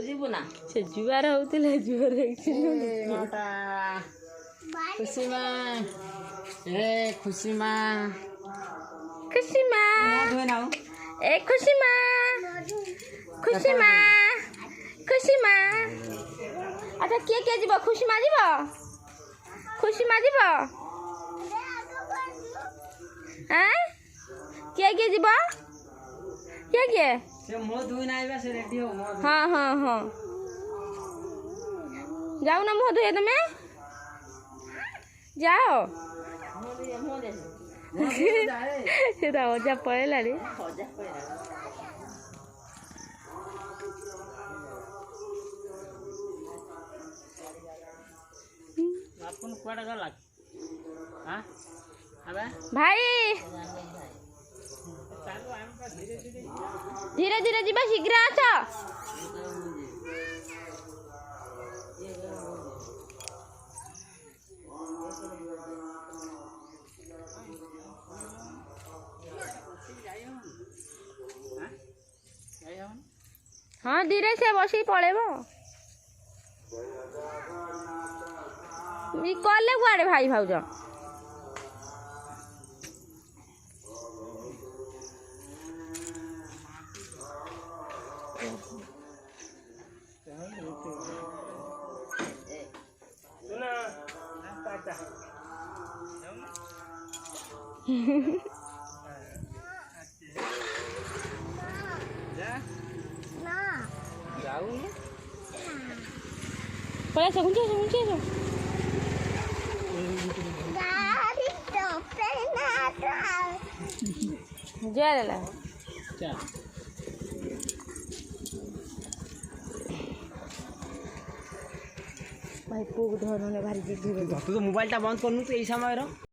जीवु ना से जुआर होतिले जुआर खुशी माँ खुशी माँ खुशी माँ ए खुशी माँ खुशी माँ खुशी माँ अच्छा किए जीव खुशी माँ जीव खुशी माँ जीव हैं किए जीव किए से मो धुई ना आइबा से रेडी हो मो हाँ हाँ हाँ जाओ ना मुँह धोए तुम्हें जाओ से तो अजा पड़ेला रे अपन कुआडा गला हां अबे भाई धीरे धीरे जीवा शीघ्र आस हाँ धीरे से बस पड़ेब कले कुआड़े भाई भाउज पड़ा से कुंचे जा ला भाई पुग धरने भारी जिद तू तो मोबाइल टा बंद करनु तो ए समय रो